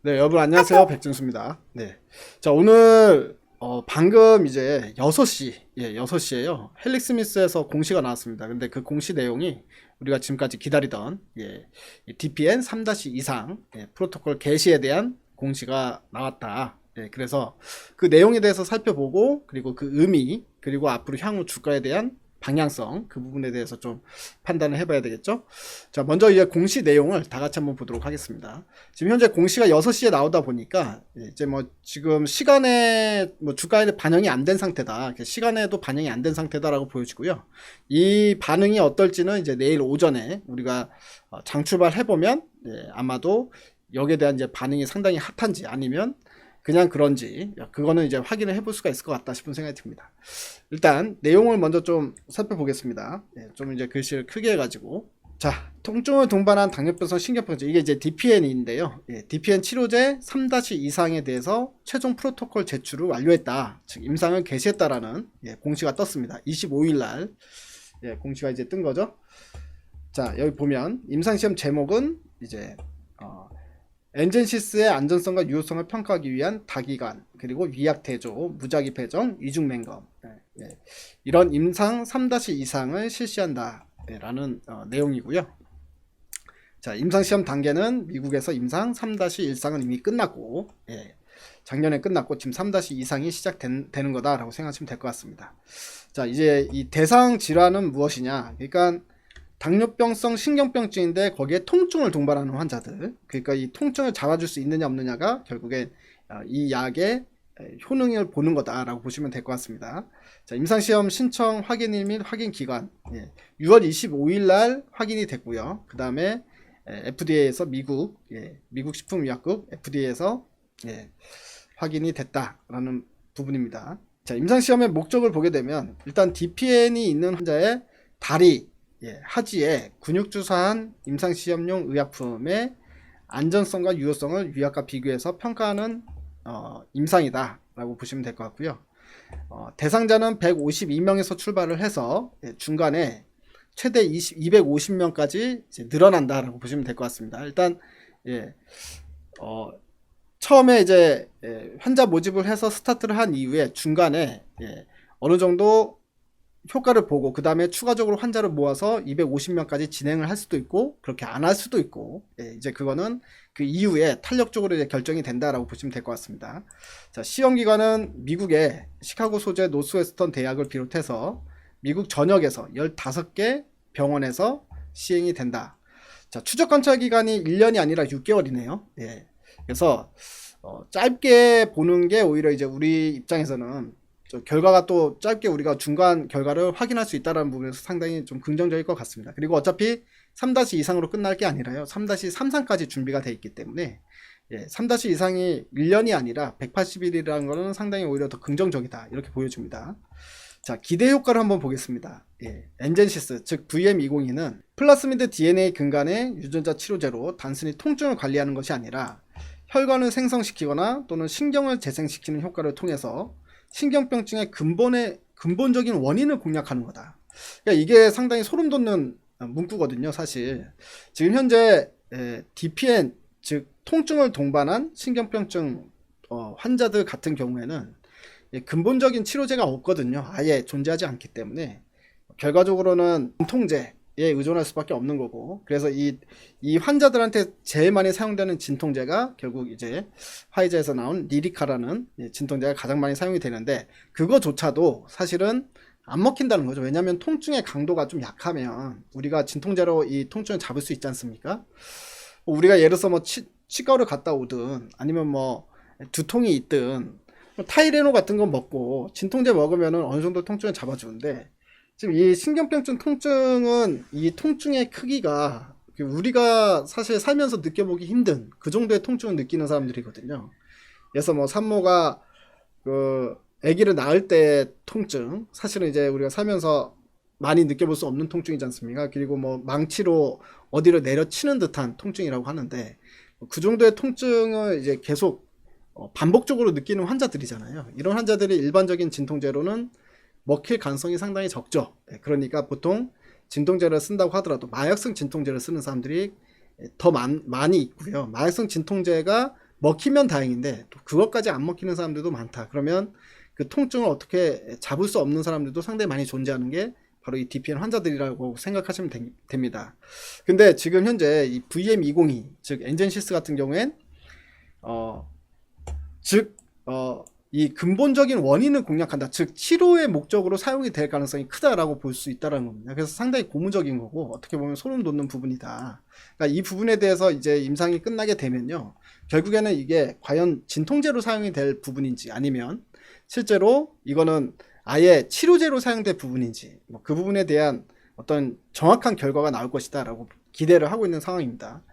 네, 여러분 안녕하세요. 백준수입니다. 네. 자, 오늘 방금 이제 6시, 6시에요. 헬릭 스미스에서 공시가 나왔습니다. 근데 그 공시 내용이 우리가 지금까지 기다리던 이 DPN 3- 이상 프로토콜 개시에 대한 공시가 나왔다. 그래서 그 내용에 대해서 살펴보고, 그리고 그 의미, 그리고 앞으로 향후 주가에 대한 방향성, 그 부분에 대해서 좀 판단을 해봐야 되겠죠. 자, 먼저 이제 공시 내용을 다 같이 한번 보도록 하겠습니다. 지금 현재 공시가 6시에 나오다 보니까 이제 뭐 지금 시간에 뭐 주가에 반영이 안 된 상태다, 시간에도 반영이 안 된 상태다라고 보여지고요. 이 반응이 어떨지는 이제 내일 오전에 우리가 장출발 해보면 아마도 여기에 대한 이제 반응이 상당히 핫한지 아니면 그냥 그런지, 그거는 이제 확인을 해볼 수가 있을 것 같다 싶은 생각이 듭니다. 일단 내용을 먼저 좀 살펴보겠습니다. 좀 이제 글씨를 크게 해가지고, 자, 통증을 동반한 당뇨병성 신경병증, 이게 이제 DPN인데요. DPN 치료제 3- 이상에 대해서 최종 프로토콜 제출을 완료했다, 즉 임상을 개시했다라는 공시가 떴습니다. 25일날 공시가 이제 뜬 거죠. 자, 여기 보면 임상시험 제목은 이제 엔젠시스의 안전성과 유효성을 평가하기 위한 다기관, 그리고 위약 대조, 무작위 배정, 이중 맹검, 이런 임상 3- 이상을 실시한다 라는 내용이고요. 자, 임상시험 단계는 미국에서 임상 3- 일상은 이미 끝났고, 작년에 끝났고 지금 3- 이상이 시작되는 거다라고 생각하시면 될 것 같습니다. 자, 이제 이 대상 질환은 무엇이냐? 그러니까 당뇨병성 신경병증인데 거기에 통증을 동반하는 환자들, 그러니까 이 통증을 잡아줄 수 있느냐 없느냐가 결국에 이 약의 효능을 보는 거다라고 보시면 될 것 같습니다. 자, 임상시험 신청 확인일 및 확인 기간 6월 25일 날 확인이 됐고요. 그 다음에 FDA에서 미국 식품의약국 FDA에서 확인이 됐다라는 부분입니다. 자, 임상시험의 목적을 보게 되면 일단 DPN이 있는 환자의 다리, 하지에 근육주사한 임상시험용 의약품의 안전성과 유효성을 위약과 비교해서 평가하는 임상이다 라고 보시면 될 것 같고요. 대상자는 152명에서 출발을 해서 중간에 최대 250명까지 늘어난다 라고 보시면 될 것 같습니다. 일단 처음에 이제 환자 모집을 해서 스타트를 한 이후에 중간에 어느 정도 효과를 보고 그 다음에 추가적으로 환자를 모아서 250명까지 진행을 할 수도 있고 그렇게 안 할 수도 있고, 이제 그거는 그 이후에 탄력적으로 이제 결정이 된다라고 보시면 될 것 같습니다. 자, 시험 기관은 미국의 시카고 소재 노스웨스턴 대학을 비롯해서 미국 전역에서 15개 병원에서 시행이 된다. 자, 추적 관찰 기간이 1년이 아니라 6개월이네요. 그래서 짧게 보는 게 오히려 이제 우리 입장에서는 결과가 또 짧게 우리가 중간 결과를 확인할 수 있다는 부분에서 상당히 좀 긍정적일 것 같습니다. 그리고 어차피 3- 이상으로 끝날 게 아니라요, 3-33까지 준비가 되어 있기 때문에 3- 이상이 1년이 아니라 180일이라는 것은 상당히 오히려 더 긍정적이다 이렇게 보여줍니다. 자, 기대 효과를 한번 보겠습니다. 엔젠시스 즉 VM202는 플라스미드 DNA 근간의 유전자 치료제로 단순히 통증을 관리하는 것이 아니라 혈관을 생성시키거나 또는 신경을 재생시키는 효과를 통해서 신경병증의 근본적인 원인을 공략하는 거다. 그러니까 이게 상당히 소름 돋는 문구거든요. 사실 지금 현재 DPN 즉 통증을 동반한 신경병증 환자들 같은 경우에는 근본적인 치료제가 없거든요. 아예 존재하지 않기 때문에 결과적으로는 진통제에 의존할 수밖에 없는 거고, 그래서 이 환자들한테 제일 많이 사용되는 진통제가 결국 이제 화이자에서 나온 리리카라는 진통제가 가장 많이 사용이 되는데, 그거조차도 사실은 안 먹힌다는 거죠. 왜냐하면 통증의 강도가 좀 약하면 우리가 진통제로 이 통증을 잡을 수 있지 않습니까? 우리가 예를 들어서 뭐 치과를 갔다 오든 아니면 뭐 두통이 있든 타이레놀 같은 거 먹고 진통제 먹으면은 어느 정도 통증을 잡아주는데, 지금 이 신경병증 통증은 이 통증의 크기가 우리가 사실 살면서 느껴보기 힘든 그 정도의 통증을 느끼는 사람들이거든요. 그래서 뭐 산모가 그 아기를 낳을 때 통증, 사실은 이제 우리가 살면서 많이 느껴볼 수 없는 통증이지 않습니까? 그리고 뭐 망치로 어디를 내려치는 듯한 통증이라고 하는데, 그 정도의 통증을 이제 계속 반복적으로 느끼는 환자들이잖아요. 이런 환자들이 일반적인 진통제로는 먹힐 가능성이 상당히 적죠. 그러니까 보통 진통제를 쓴다고 하더라도 마약성 진통제를 쓰는 사람들이 더 많이 있고요. 마약성 진통제가 먹히면 다행인데 또 그것까지 안 먹히는 사람들도 많다. 그러면 그 통증을 어떻게 잡을 수 없는 사람들도 상당히 많이 존재하는 게 바로 이 DPN 환자들이라고 생각하시면 됩니다. 근데 지금 현재 이 VM202, 즉 엔젠시스 같은 경우엔 이 근본적인 원인을 공략한다. 즉 치료의 목적으로 사용이 될 가능성이 크다라고 볼 수 있다는 겁니다. 그래서 상당히 고무적인 거고 어떻게 보면 소름 돋는 부분이다. 그러니까 이 부분에 대해서 이제 임상이 끝나게 되면요, 결국에는 이게 과연 진통제로 사용이 될 부분인지 아니면 실제로 이거는 아예 치료제로 사용될 부분인지 그 부분에 대한 어떤 정확한 결과가 나올 것이다 라고 기대를 하고 있는 상황입니다.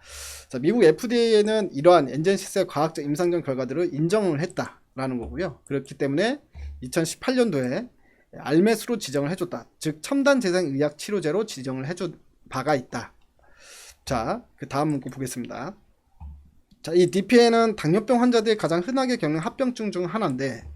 자, 미국 FDA는 이러한 엔젠시스의 과학적 임상전 결과들을 인정을 했다라는 거고요. 그렇기 때문에 2018년도에 알메스로 지정을 해줬다. 즉 첨단 재생의학 치료제로 지정을 해준 바가 있다. 자, 그 다음 문구 보겠습니다. 자, 이 DPN은 당뇨병 환자들이 가장 흔하게 겪는 합병증 중 하나인데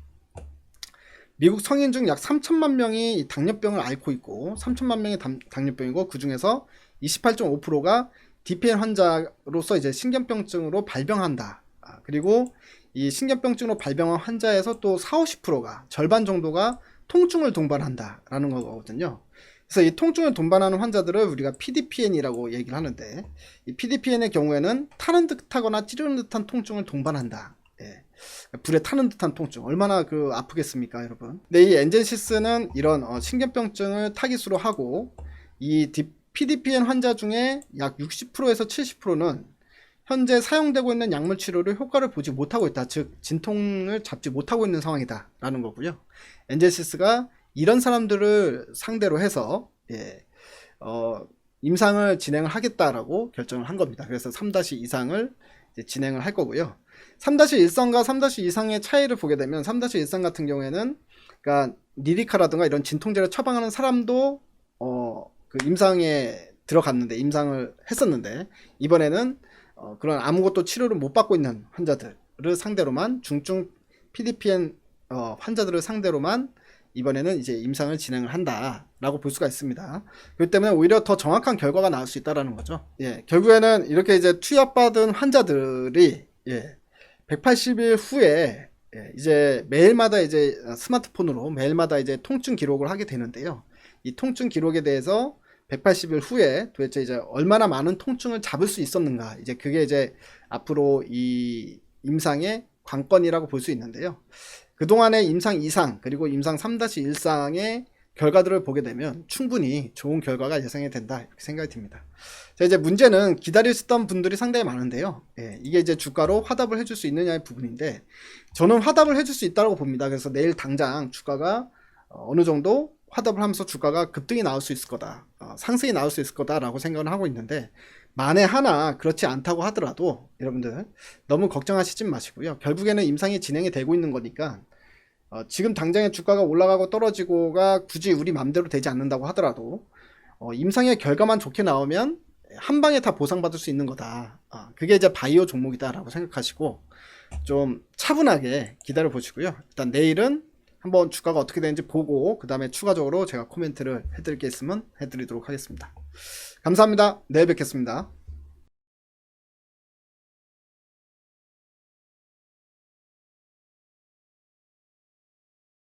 미국 성인 중 약 3천만 명이 이 당뇨병을 앓고 있고 3천만 명이 당뇨병이고 그 중에서 28.5%가 DPN 환자로서 이제 신경병증으로 발병한다. 그리고 이 신경병증으로 발병한 환자에서 또 40~50%가 절반 정도가 통증을 동반한다라는 거거든요. 그래서 이 통증을 동반하는 환자들을 우리가 PDPN이라고 얘기를 하는데 이 PDPN의 경우에는 타는 듯하거나 찌르는 듯한 통증을 동반한다. 예. 불에 타는 듯한 통증 얼마나 아프겠습니까, 여러분? 근데 이 엔젠시스는 이런 신경병증을 타깃으로 하고 이 PDPN 환자 중에 약 60%에서 70%는 현재 사용되고 있는 약물 치료를 효과를 보지 못하고 있다. 즉 진통을 잡지 못하고 있는 상황이다 라는 거고요. 엔젠시스가 이런 사람들을 상대로 해서 임상을 진행을 하겠다라고 결정을 한 겁니다. 그래서 3-2상을 진행을 할 거고요. 3-1상과 3-2상의 차이를 보게 되면 3-1상 같은 경우에는 그러니까 리리카라든가 이런 진통제를 처방하는 사람도 그 임상에 들어갔는데 임상을 했었는데 이번에는 그런 아무것도 치료를 못 받고 있는 환자들을 상대로만 중증 PDPN 환자들을 상대로만 이번에는 이제 임상을 진행을 한다라고 볼 수가 있습니다. 그렇기 때문에 오히려 더 정확한 결과가 나올 수 있다라는 거죠. 예, 결국에는 이렇게 이제 투약받은 환자들이 180일 후에 이제 매일마다 이제 스마트폰으로 매일마다 이제 통증 기록을 하게 되는데요. 이 통증 기록에 대해서 180일 후에 도대체 이제 얼마나 많은 통증을 잡을 수 있었는가, 이제 그게 이제 앞으로 이 임상의 관건이라고 볼 수 있는데요. 그동안의 임상 2상 그리고 임상 3-1상의 결과들을 보게 되면 충분히 좋은 결과가 예상이 된다 이렇게 생각이 듭니다. 자, 이제 문제는 기다리시던 분들이 상당히 많은데요. 이게 이제 주가로 화답을 해줄 수 있느냐의 부분인데 저는 화답을 해줄 수 있다고 봅니다. 그래서 내일 당장 주가가 어느 정도 화답을 하면서 주가가 급등이 나올 수 있을 거다, 상승이 나올 수 있을 거다라고 생각을 하고 있는데 만에 하나 그렇지 않다고 하더라도 여러분들 너무 걱정하시지 마시고요. 결국에는 임상이 진행이 되고 있는 거니까 지금 당장에 주가가 올라가고 떨어지고가 굳이 우리 맘대로 되지 않는다고 하더라도 임상의 결과만 좋게 나오면 한 방에 다 보상받을 수 있는 거다. 그게 이제 바이오 종목이다라고 생각하시고 좀 차분하게 기다려 보시고요. 일단 내일은 한번 주가가 어떻게 되는지 보고 그 다음에 추가적으로 제가 코멘트를 해드릴 게 있으면 해드리도록 하겠습니다. 감사합니다. 내일 뵙겠습니다.